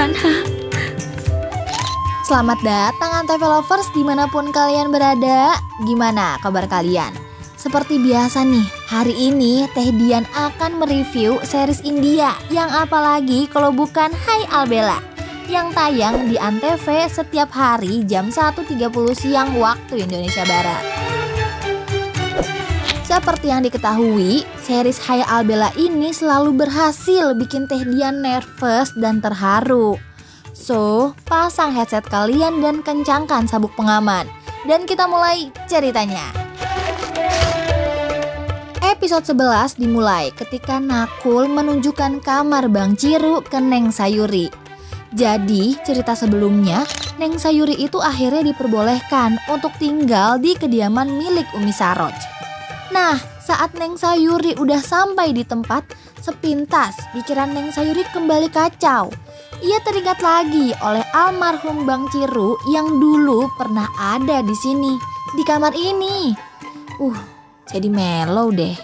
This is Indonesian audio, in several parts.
Kanha. Selamat datang Antv Lovers dimanapun kalian berada. Gimana kabar kalian? Seperti biasa nih, hari ini Teh Dian akan mereview series India. Yang apalagi kalau bukan Hai Albella, yang tayang di Antv setiap hari jam 1.30 siang waktu Indonesia Barat. Seperti yang diketahui, series Hai Albella ini selalu berhasil bikin Teh Dian nervous dan terharu. So, pasang headset kalian dan kencangkan sabuk pengaman. Dan kita mulai ceritanya. Episode 11 dimulai ketika Nakul menunjukkan kamar Bang Ciru ke Neng Sayuri. Jadi, cerita sebelumnya, Neng Sayuri itu akhirnya diperbolehkan untuk tinggal di kediaman milik Umi Saroj. Nah, saat Neng Sayuri udah sampai di tempat, sepintas pikiran Neng Sayuri kembali kacau. Ia teringat lagi oleh almarhum Bang Ciru yang dulu pernah ada di sini, di kamar ini. Jadi mellow deh.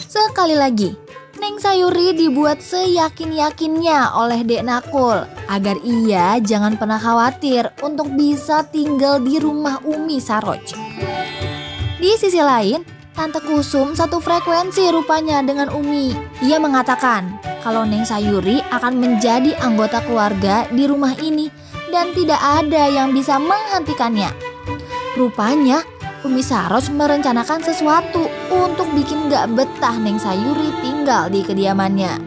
Sekali lagi, Neng Sayuri dibuat seyakin-yakinnya oleh Dek Nakul agar ia jangan pernah khawatir untuk bisa tinggal di rumah Umi Saroj. Di sisi lain, Tante Kusum satu frekuensi rupanya dengan Umi. Ia mengatakan kalau Neng Sayuri akan menjadi anggota keluarga di rumah ini dan tidak ada yang bisa menghentikannya. Rupanya Umi Saroj merencanakan sesuatu untuk bikin gak betah Neng Sayuri tinggal di kediamannya.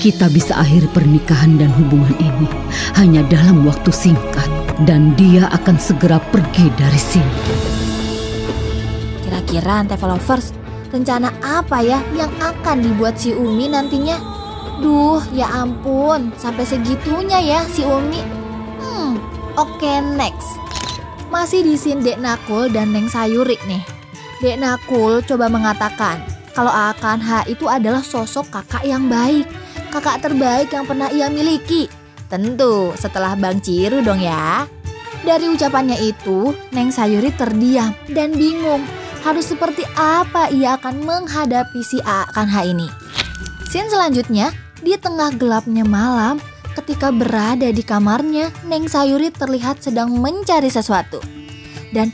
Kita bisa akhiri pernikahan dan hubungan ini hanya dalam waktu singkat, dan dia akan segera pergi dari sini. Kira-kira Antv Lovers, rencana apa ya yang akan dibuat si Umi nantinya? Duh, ya ampun, sampai segitunya ya si Umi. Oke, next. Masih di scene Dek Nakul dan Neng Sayuri nih. Dek Nakul coba mengatakan kalau Kanha itu adalah sosok kakak yang baik, kakak terbaik yang pernah ia miliki. Tentu setelah Bang Ciru dong ya. Dari ucapannya itu, Neng Sayuri terdiam dan bingung harus seperti apa ia akan menghadapi si Kanha ini. Scene selanjutnya, di tengah gelapnya malam, ketika berada di kamarnya, Neng Sayuri terlihat sedang mencari sesuatu. Dan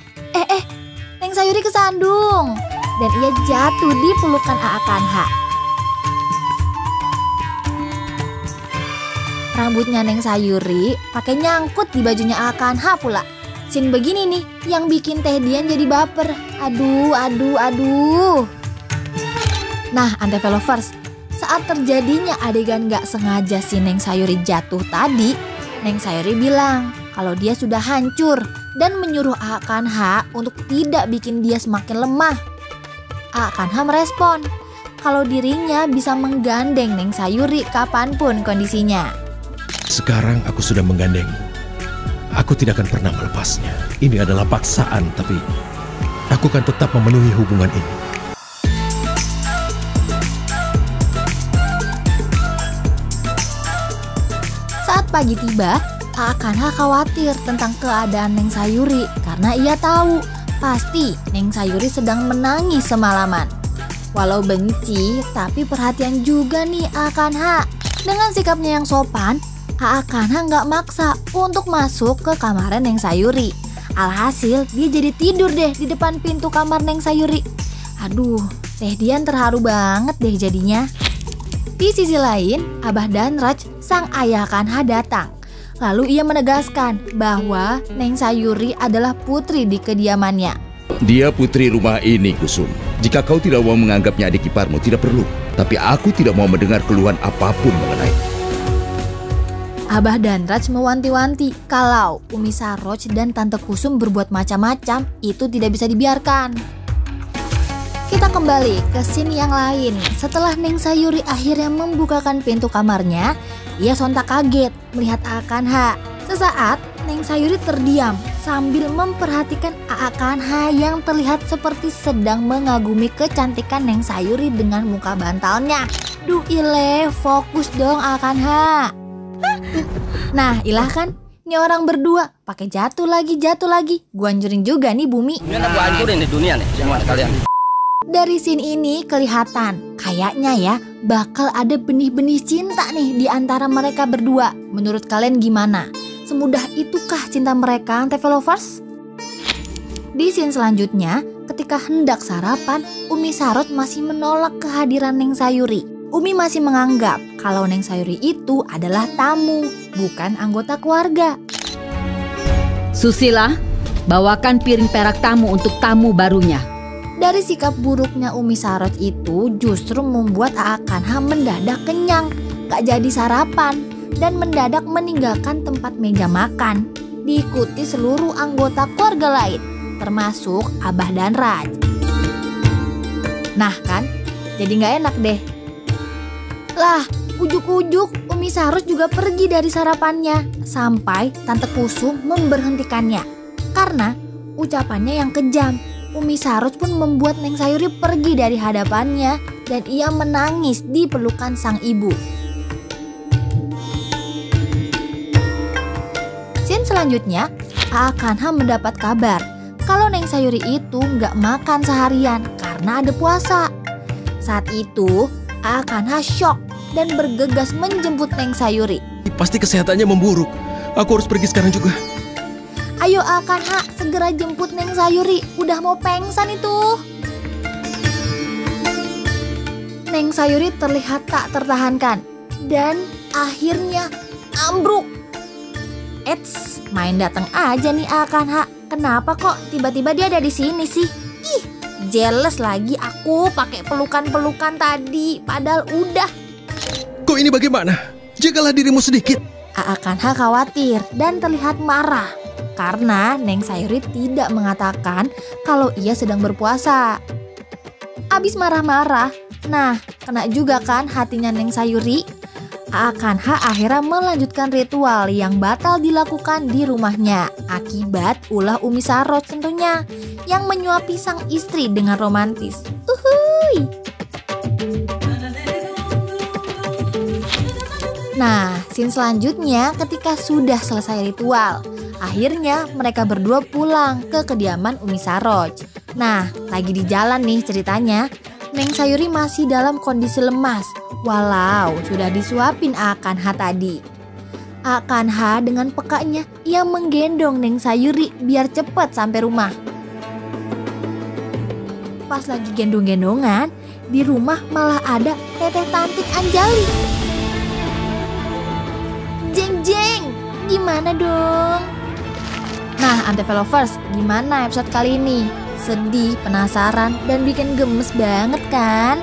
Neng Sayuri kesandung dan ia jatuh di pelukan Kanha. Rambutnya Neng Sayuri pakai nyangkut di bajunya Kanha pula. Scene begini nih yang bikin Teh Dian jadi baper. Aduh. Nah, Antv Lovers, saat terjadinya adegan gak sengaja si Neng Sayuri jatuh tadi, Neng Sayuri bilang kalau dia sudah hancur dan menyuruh Kanha untuk tidak bikin dia semakin lemah. Kanha merespon kalau dirinya bisa menggandeng Neng Sayuri kapanpun kondisinya. Sekarang aku sudah menggandeng. Aku tidak akan pernah melepasnya. Ini adalah paksaan, tapi aku akan tetap memenuhi hubungan ini. Saat pagi tiba, Kanha khawatir tentang keadaan Neng Sayuri karena ia tahu pasti Neng Sayuri sedang menangis semalaman. Walau benci, tapi perhatian juga nih Kanha. Dengan sikapnya yang sopan, Kanha nggak maksa untuk masuk ke kamar Neng Sayuri. Alhasil dia jadi tidur deh di depan pintu kamar Neng Sayuri. Aduh, Teh Dian terharu banget deh jadinya. Di sisi lain, Abah Danraj, sang ayah Kanha datang. Lalu ia menegaskan bahwa Neng Sayuri adalah putri di kediamannya. Dia putri rumah ini, Kusum. Jika kau tidak mau menganggapnya adik iparmu, tidak perlu. Tapi aku tidak mau mendengar keluhan apapun mengenai. Abah Danraj mewanti-wanti kalau Umi Saroj dan Tante Kusum berbuat macam-macam itu tidak bisa dibiarkan. Kita kembali ke scene yang lain. Setelah Neng Sayuri akhirnya membukakan pintu kamarnya, ia sontak kaget melihat Kanha. Sesaat Neng Sayuri terdiam sambil memperhatikan Kanha yang terlihat seperti sedang mengagumi kecantikan Neng Sayuri dengan muka bantalnya. Duh ile, fokus dong Kanha. Nah, ilah kan, ini orang berdua pakai jatuh lagi. Gua hancurin juga nih bumi. Ini gua hancurin di dunia nih semua kalian. Dari scene ini kelihatan kayaknya ya bakal ada benih-benih cinta nih di antara mereka berdua. Menurut kalian gimana? Semudah itukah cinta mereka, Antv Lovers? Di scene selanjutnya, ketika hendak sarapan, Umi Sarot masih menolak kehadiran Neng Sayuri. Umi masih menganggap kalau Neng Sayuri itu adalah tamu, bukan anggota keluarga. Susila, bawakan piring perak tamu untuk tamu barunya. Dari sikap buruknya Umi Sarot itu justru membuat Aakanha mendadak kenyang, gak jadi sarapan, dan mendadak meninggalkan tempat meja makan. Diikuti seluruh anggota keluarga lain, termasuk Abah dan Raj. Nah kan, jadi gak enak deh. Lah, ujuk-ujuk Umi Sarot juga pergi dari sarapannya, sampai Tante Kusum memberhentikannya. Karena ucapannya yang kejam. Umi Sarot pun membuat Neng Sayuri pergi dari hadapannya dan ia menangis di pelukan sang ibu. Scene selanjutnya, Aakanha mendapat kabar kalau Neng Sayuri itu nggak makan seharian karena ada puasa. Saat itu, Aakanha shock dan bergegas menjemput Neng Sayuri. Pasti kesehatannya memburuk. Aku harus pergi sekarang juga. Ayo Aakanha, segera jemput Neng Sayuri, udah mau pengsan itu. Neng Sayuri terlihat tak tertahankan dan akhirnya ambruk. Eits, main datang aja nih Aakanha. Kenapa kok tiba-tiba dia ada di sini sih? Ih, jealous lagi aku pakai pelukan-pelukan tadi, padahal udah. Kok ini bagaimana? Jagalah dirimu sedikit. Aakanha khawatir dan terlihat marah karena Neng Sayuri tidak mengatakan kalau ia sedang berpuasa. Abis marah-marah, nah kena juga kan hatinya Neng Sayuri. Aakanha akhirnya melanjutkan ritual yang batal dilakukan di rumahnya akibat ulah Umi Sarot tentunya yang menyuapi sang istri dengan romantis. Uhuy. Nah, scene selanjutnya ketika sudah selesai ritual, akhirnya mereka berdua pulang ke kediaman Umi Sarot. Nah, lagi di jalan nih ceritanya, Neng Sayuri masih dalam kondisi lemas, walau sudah disuapin Aakanha tadi. Aakanha dengan pekanya, ia menggendong Neng Sayuri biar cepat sampai rumah. Pas lagi gendong-gendongan, di rumah malah ada Teteh Tantik Anjali. Jeng, gimana dong? Nah, Antv Lovers, gimana episode kali ini? Sedih, penasaran, dan bikin gemes banget kan?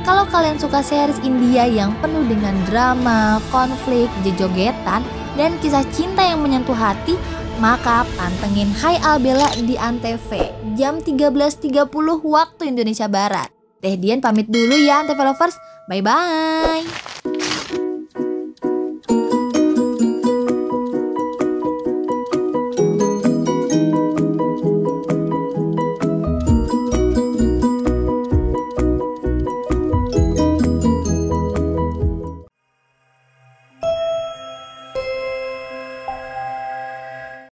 Kalau kalian suka series India yang penuh dengan drama, konflik, jogetan, dan kisah cinta yang menyentuh hati, maka pantengin Hai Albella di Antv jam 13.30 waktu Indonesia Barat. Teh Dian pamit dulu ya Antv Lovers, bye-bye.